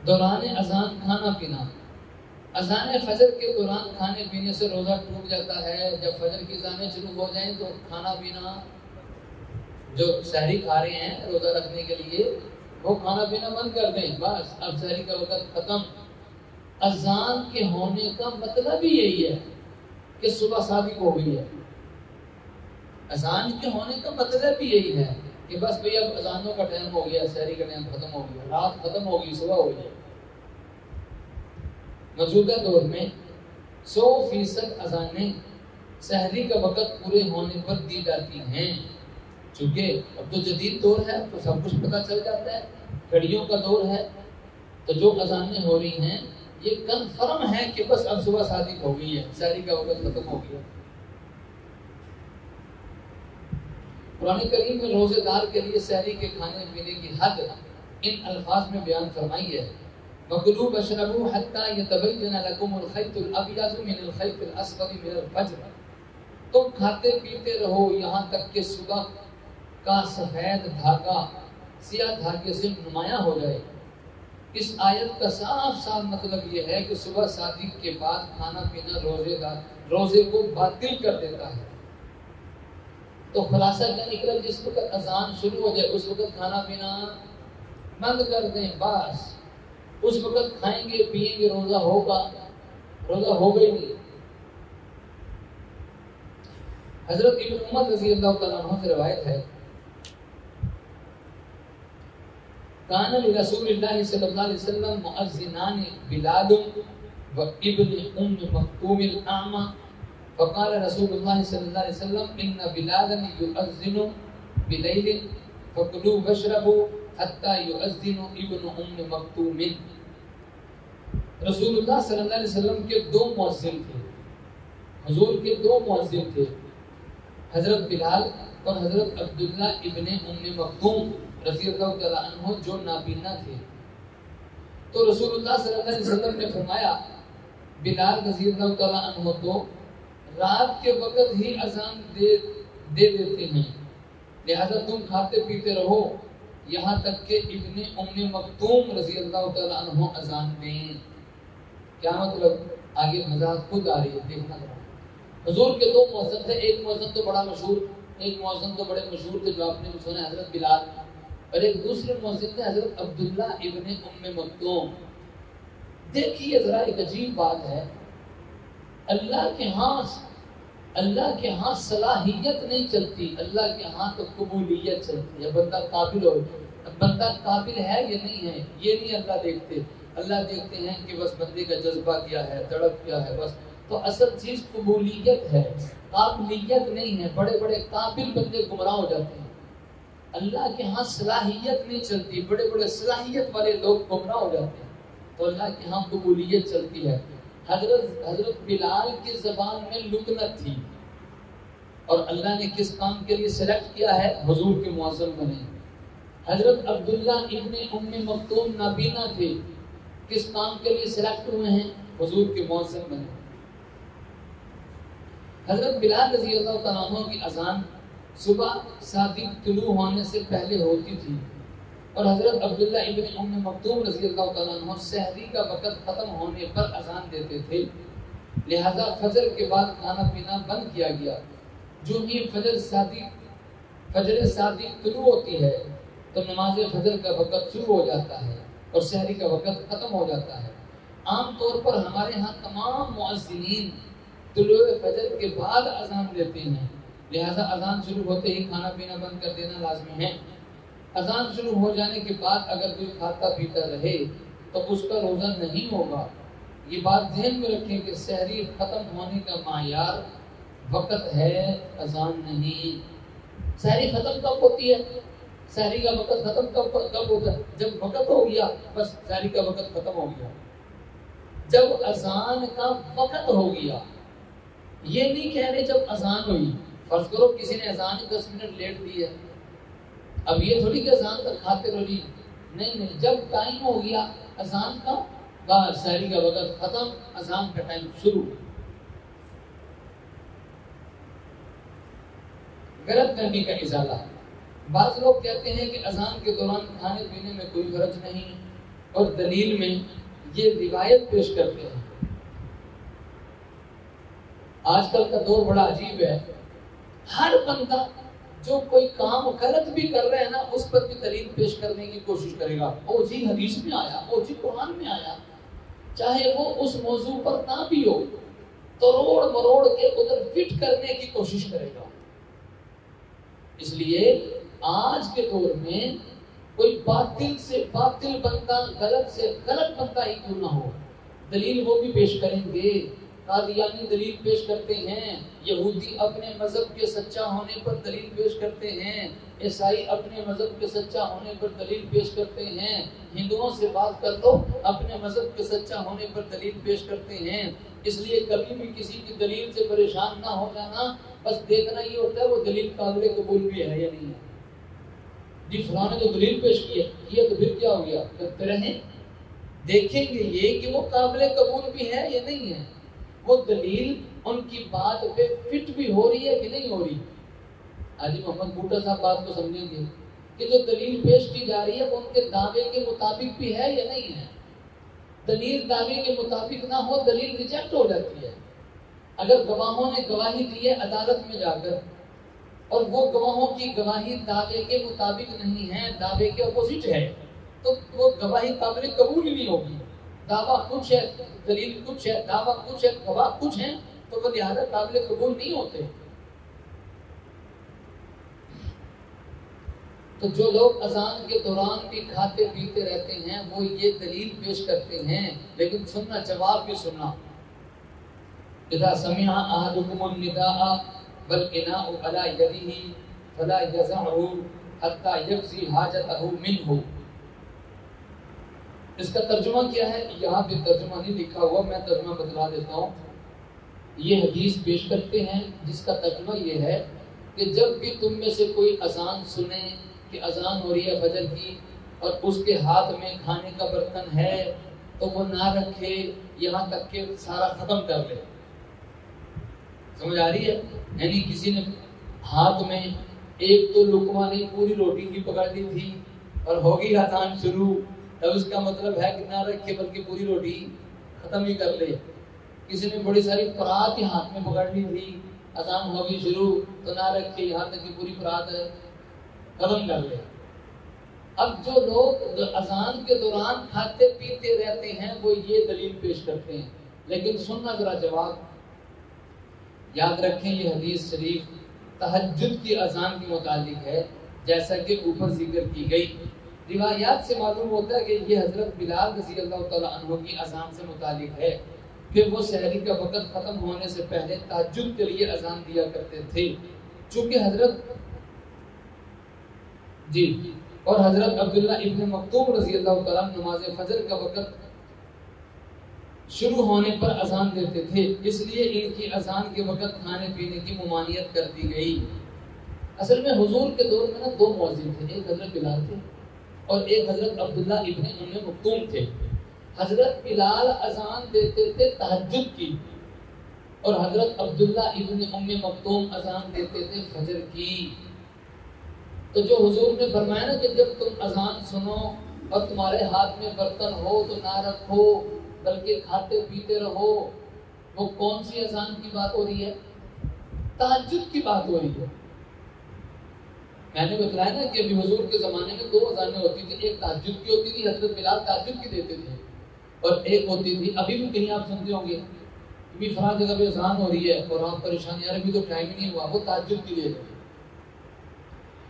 دوران اذان کھانا پینا، اذان فجر کے دوران کھانے پینے سے روزہ ٹوٹ جاتا ہے۔ جب فجر کی اذانیں شروع ہو جائیں تو کھانا پینا، جو سحری کھا رہے ہیں روزہ رکھنے کے لیے، وہ کھانا پینا بند کر دیں، بس اب سحری کا وقت ختم۔ اذان کے ہونے کا مطلب ہی یہی ہے کہ صبح صادق ہو گئی ہے۔ اذان کے ہونے کا مطلب بھی یہی ہے کہ بس بھئی اب اذانوں کا ٹائم ہو گیا، سحری کا ٹائم ختم ہو گیا، رات ختم ہو گئی، صبح ہو گئی۔ موجودہ دور میں 100% اذانیں سحری کا وقت پورے ہونے پر دی جاتی ہیں، چونکہ اب تو جدید دور ہے تو سب کچھ پتہ چل جاتا ہے، گھڑیوں کا دور ہے، تو جو اذانیں ہو رہی ہیں یہ کنفرم ہے کہ بس اب صبح صادق ہو گئی ہے، سحری کا وقت ختم ہو گیا۔ قرآن کریم میں روزے دار کے لیے سحری کے کھانے پینے کی حد ان الفاظ میں بیان فرمائی ہے، وَكُلُوا وَاشْرَبُوا حَتَّى يَتَبَيَّنَ لَكُمُ الْخَيْطُ الْأَبْيَضُ مِنَ الْخَيْطِ الْأَسْوَدِ مِنَ الْفَجْرِ، تم کھاتے پیتے رہو یہاں تک کہ صبح کا سفید دھاگا سیاہ دھاگے سے نمایاں ہو جائے۔ اس آیت کا صاف صاف مطلب یہ ہے کہ صبح صادق کے بعد کھانا پینا روزے کو باطل کر دیتا ہے۔ تو خلاصہ کیا نکلا؟ جس وقت اذان شروع ہو جائے اس وقت کھانا پینا بند کر دیں، بس اس وقت کھائیں گے پیئیں گے، روزہ ہوگا، روزہ ہو گئی نہیں۔ حضرت ابن عمر رضی اللہ تعالیٰ عنہ سے روایت ہے، کان لرسول اللہ صلی اللہ علیہ وسلم مؤذنان بلال و ابن ام مکتوم الاعمى، فقال رسول اللہ صلی اللہ علیہ وسلم ان بلالا يؤذن بلیل فکلوا واشربوا حتى يؤذن ابن ام مکتوم۔ رسول اللہ صلی اللہ علیہ وسلم کے دو مؤذن تھے، حضور کے دو مؤذن تھے، حضرت بلال اور حضرت عبداللہ ابن ام مکتوم رضی اللہ تعالیٰ عنہ جو نابینا تھے۔ تو رسول اللہ صلی اللہ علیہ وسلم نے فرمایا بلال رضی اللہ تعالیٰ عنہ تو رات کے وقت ہی اذان دے دیتے ہیں، لہذا تم کھاتے پیتے رہو یہاں تک کہ ابن ام مکتوم رضی اللہ تعالیٰ عنہ اذان دیں۔ کیا مطلب؟ آگے وضاحت خود آ رہی ہے، دیکھنا پڑا۔ حضور کے دو مؤذن تھے، ایک مؤذن تو بڑا مشہور، ایک مؤذن تو بڑے مشہور تھے جو آپ نے سنا، حضرت بلال، اور ایک دوسرے مؤذن تھے حضرت عبداللہ ابن ام مکتوم۔ دیکھیے ذرا ایک عجیب بات ہے، اللہ کے ہاں صلاحیت نہیں چلتی، اللہ کے ہاں تو قبولیت چلتی ہے۔ بندہ قابل ہو، بندہ قابل ہے یا نہیں ہے یہ نہیں اللہ دیکھتے، اللہ دیکھتے ہیں کہ بس بندے کا جذبہ کیا ہے، تڑپ کیا ہے، بس۔ تو اصل چیز قبولیت ہے، قابلیت نہیں ہے۔ بڑے بڑے قابل بندے گمراہ ہو جاتے ہیں، اللہ کے ہاں صلاحیت نہیں چلتی، بڑے بڑے صلاحیت والے لوگ گمراہ ہو جاتے ہیں، تو اللہ کے ہاں قبولیت چلتی ہے۔ حضرت بلال کی زبان میں لکنت تھی، اور اللہ نے کس کام کے لیے سلیکٹ کیا ہے؟ حضور کے مؤذن بنے۔ حضرت عبداللہ ابن ام مکتوم نابینا تھے، کس کام کے لیے سلیکٹ ہوئے ہیں؟ حضور کے مؤذن بنے۔ حضرت بلال رضی اللہ تعالیٰ عنہ کی اذان صبح صادق طلوع ہونے سے پہلے ہوتی تھی، اور حضرت عبداللہ ابن ام مکتوم رضی اللہ تعالیٰ عنہ سحری کا وقت ختم ہونے پر اذان دیتے تھے، لہذا فجر کے بعد کھانا پینا بند کیا گیا۔ جو ہی فجر صادق طلوع ہوتی ہے تو نماز فجر کا وقت شروع ہو جاتا ہے اور سحری کا وقت ختم ہو جاتا ہے۔ عام طور پر ہمارے ہاں تمام مؤذنین طلوع فجر کے بعد اذان دیتے ہیں، لہذا اذان شروع ہوتے ہی کھانا پینا بند کر دینا لازمی ہے۔ اذان شروع ہو جانے کے بعد اگر کوئی کھاتا پیتا رہے تو اس کا روزہ نہیں ہوگا۔ یہ بات ذہن میں رکھیں کہ سحری ختم ہونے کا معیار وقت ہے، اذان نہیں۔ سحری ختم کب ہوتی ہے؟ سحری کا وقت ختم کب ہوتا ہے؟ جب وقت ہو گیا، بس سحری کا وقت ختم ہو گیا۔ جب اذان کا وقت ہو گیا، یہ نہیں کہہ رہے جب اذان ہوئی۔ فرض کرو کسی نے اذان 10 منٹ لیٹ دی ہے، اب یہ تھوڑی کہ اذان تک کھاتے رہو جی، نہیں، جب ٹائم ہو گیا اذان کا، بس سحری کا وقت ختم، اذان کا ٹائم شروع۔ غلط فہمی کا ازالہ۔ بعض لوگ کہتے ہیں کہ اذان کے دوران کھانے پینے میں کوئی حرج نہیں، اور دلیل میں یہ روایت پیش کرتے ہیں۔ آج کل کا دور بڑا عجیب ہے، ہر بندہ جو کوئی کام غلط بھی کر رہا ہے نا، اس پر بھی دلیل پیش کرنے کی کوشش کرے گا۔ او جی حدیث میں آیا، او جی قرآن میں آیا، چاہے وہ اس موضوع پر نہ بھی ہو، توڑ مروڑ کے ادھر فٹ کرنے کی کوشش کرے گا۔ اس لیے آج کے دور میں کوئی باطل سے باطل بندہ، غلط سے غلط بندہ ہی کیوں نہ ہو، دلیل وہ بھی پیش کریں گے۔ قادیانی دلیل پیش کرتے ہیں، یہودی اپنے مذہب کے سچا ہونے پر دلیل پیش کرتے ہیں، عیسائی اپنے مذہب کے سچا ہونے پر دلیل پیش کرتے ہیں، ہندوؤں سے بات کر لو اپنے مذہب کے سچا ہونے پر دلیل پیش کرتے ہیں۔ اس لیے کبھی بھی کسی کی دلیل سے پریشان نہ ہو جانا، بس دیکھنا یہ ہوتا ہے وہ دلیل قابل قبول بھی ہے یا نہیں ہے۔ جی فلاں نے جو دلیل پیش کیا تو پھر کیا ہو گیا، کرتے رہیں، دیکھیں گے یہ کہ وہ قابل قبول بھی ہے یا نہیں ہے، وہ دلیل ان کی بات پہ فٹ بھی ہو رہی ہے کہ نہیں ہو رہی۔ حاجی محمد بوٹا صاحب بات کو سمجھیں گے کہ جو دلیل پیش کی جا رہی ہے وہ ان کے دعوے کے مطابق بھی ہے یا نہیں ہے۔ دلیل دعوے کے مطابق نہ ہو، دلیل ریجیکٹ ہو جاتی ہے۔ اگر گواہوں نے گواہی دی ہے عدالت میں جا کر، اور وہ گواہوں کی گواہی دعوے کے مطابق نہیں ہے، دعوے کے اپوزٹ ہے، تو وہ گواہی قابل قبول ہی نہیں ہوگی۔ دعویٰ کچھ ہے، دلیل کچھ ہے، دعویٰ کچھ ہے، گواہ کچھ ہیں، تو وہ لہٰذا قابل قبول نہیں ہوتے۔ تو جو لوگ اذان کے دوران بھی کھاتے پیتے رہتے ہیں وہ یہ دلیل پیش کرتے ہیں، لیکن سننا، جواب بھی سننا۔ اذا سمع احدكم النداء والاناء على يده فلا يزعه حتى يقضي حاجته منه۔ اس کا ترجمہ کیا ہے؟ یہاں پہ ترجمہ نہیں لکھا ہوا، میں ترجمہ بتلا دیتا ہوں۔ یہ حدیث پیش کرتے ہیں جس کا ترجمہ یہ ہے کہ جب بھی تم میں سے کوئی اذان سنے کہ اذان ہو رہی ہے فجر کی، اور اس کے ہاتھ میں کھانے کا برتن ہے، تو وہ نہ رکھے یہاں تک کہ سارا ختم کر لے۔ سمجھ آ رہی ہے؟ یعنی کسی نے ہاتھ میں ایک تو لقمہ نہیں پوری روٹی کی پکڑ لی تھی اور ہوگی اذان شروع، تو اس کا مطلب ہے کہ نہ رکھے بلکہ پوری روٹی ختم ہی کر لے۔ کسی نے بڑی ساری پرات ہی ہاتھ میں پکڑ لی تھی، اذان ہوگی شروع، تو نہ رکھے یہاں تک کہ پوری پرات ختم کر لے۔ اب جو لوگ اذان کے دوران کھاتے پیتے رہتے ہیں وہ یہ دلیل پیش کرتے ہیں، لیکن سننا ذرا جواب۔ یاد رکھیں یہ حدیث شریف تہجد کی اذان کے متعلق ہے، جیسا کہ اوپر ذکر کی گئی۔ روایات سے معلوم ہوتا ہے کہ یہ حضرت بلال رضی اللہ تعالیٰ عنہ کی اذان سے متعلق ہے کہ وہ سحری کا وقت ختم ہونے سے پہلے تہجد کے لیے اذان دیا کرتے تھے۔ چونکہ حضرت عبداللہ ابن مکتوم رضی اللہ تعالیٰ نماز فجر کا وقت شروع ہونے پر اذان دیتے تھے، اس لیے ان کی اذان کے وقت کھانے پینے کی ممانعت کر دی گئی۔ اصل میں حضور کے دور میں نا دو مؤذن تھے، ایک حضرت بلال تھے اور ایک حضرت عبداللہ ابن ام مکتوم تھے۔ حضرت بلال اذان دیتے تھے تہجد کی، اور حضرت عبداللہ ابن ام مکتوم اذان دیتے تھے فجر کی۔ تو جو حضور نے فرمایا نا کہ جب تم اذان سنو اور تمہارے ہاتھ میں برتن ہو تو نہ رکھو بلکہ کھاتے پیتے رہو، وہ کون سی اذان کی بات ہو رہی ہے؟ تہجد کی بات ہو رہی ہے۔ میں نے بتلایا نا کہ ابھی حضور کے زمانے میں دو اذانیں ہوتی تھی، ایک تہجد کی ہوتی تھی، حضرت بلال تہجد کی دیتے تھے، اور ایک ہوتی تھی، ابھی بھی کہیں آپ سنتے ہوں گے ابھی فلاں جگہ پہ اذان ہو رہی ہے اور آپ پریشان، یار ابھی تو ٹائم ہی نہیں ہوا، وہ تہجد کی دیتے تھے۔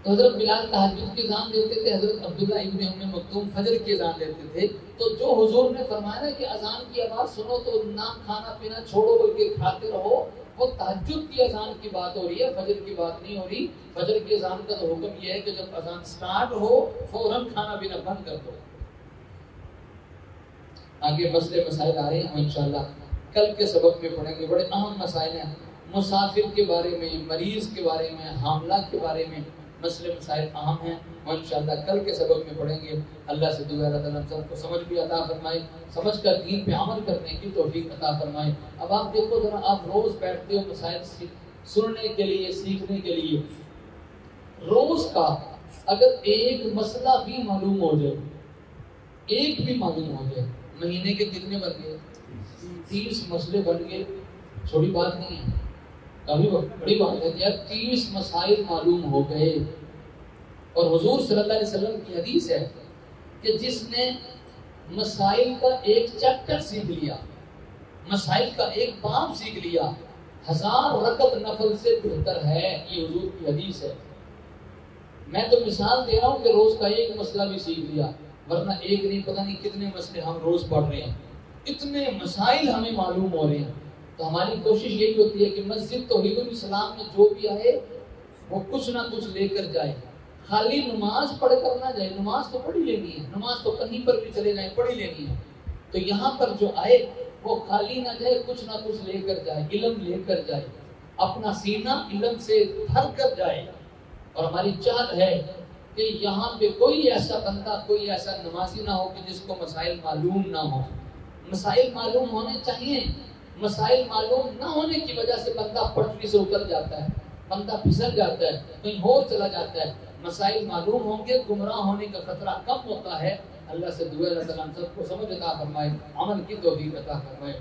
تو حضرت بلال تہجد کی اذان دیتے تھے، حضرت عبداللہ ابن ام مکتوم فجر کی اذان دیتے تھے۔ تو جو حضور نے فرمایا نا کہ اذان کی آواز سنو تو نہ کھانا پینا چھوڑو بلکہ کھاتے رہو، وہ تہجد کی اذان کی بات ہو رہی ہے، فجر کی بات نہیں ہو رہی۔ فجر کی اذان کا تو حکم یہ ہے کہ جب اذان سٹارٹ ہو فوراً کھانا پینا بند کر دو۔ آگے مسئلے مسائل آ رہے ہیں، ہم انشاءاللہ کل کے سبق میں پڑھیں گے، بڑے اہم مسائل ہیں، مسافر کے بارے میں، مریض کے بارے میں، حاملہ کے بارے میں مسئلے مسائل اہم ہیں، اور انشاءاللہ کل کے سبق میں پڑھیں گے۔ اللہ سے دعا اللہ تعالیٰ سب کو سمجھ بھی عطا فرمائے، سمجھ کر دین پہ عمل کرنے کی توفیق عطا فرمائے۔ اب آپ دیکھو ذرا، آپ روز بیٹھتے ہو مسائل سننے کے لیے، سیکھنے کے لیے، روز کا اگر ایک مسئلہ بھی معلوم ہو جائے، ایک بھی معلوم ہو جائے، مہینے کے کتنے بن گئے؟ 30 مسئلے بن گئے، چھوٹی بات نہیں ہے، کافی بڑی بات ہے کہ 30 مسائل معلوم ہو گئے۔ اور حضور صلی اللہ علیہ وسلم کی حدیث ہے کہ جس نے مسائل کا ایک چیپٹر سیکھ لیا، مسائل کا ایک باب سیکھ لیا، 1000 رکعت نفل سے بہتر ہے، یہ حضور کی حدیث ہے۔ میں تو مثال دے رہا ہوں کہ روز کا ایک مسئلہ بھی سیکھ لیا، ورنہ ایک نہیں پتہ نہیں کتنے مسئلے ہم روز پڑھ رہے ہیں، اتنے مسائل ہمیں معلوم ہو رہے ہیں۔ تو ہماری کوشش یہی ہوتی ہے کہ مسجد توحید الاسلام میں جو بھی آئے وہ کچھ نہ کچھ لے کر جائے، خالی نماز پڑھ کر نہ جائے، نماز تو پڑھی لینی ہے، نماز تو کہیں پر بھی چلے جائیں پڑھی لینی ہے، تو یہاں پر جو آئے وہ خالی نہ جائے، کچھ نہ کچھ لے کر جائے، علم لے کر جائے، اپنا سینہ علم سے بھر کر جائے۔ اور ہماری چاہت ہے کہ یہاں پہ کوئی ایسا بندہ، کوئی ایسا نمازی نہ ہو کہ جس کو مسائل معلوم نہ ہو۔ مسائل معلوم ہونے چاہیے، مسائل معلوم نہ ہونے کی وجہ سے بندہ پٹری سے اتر جاتا ہے، بندہ پھسل جاتا ہے، کہیں اور چلا جاتا ہے۔ مسائل معلوم ہوں گے، گمراہ ہونے کا خطرہ کم ہوتا ہے۔ اللہ سے دعا ہے اللہ تعالیٰ ہم سب کو سمجھ عطا فرمائے، عمل کی توفیق عطا فرمائے۔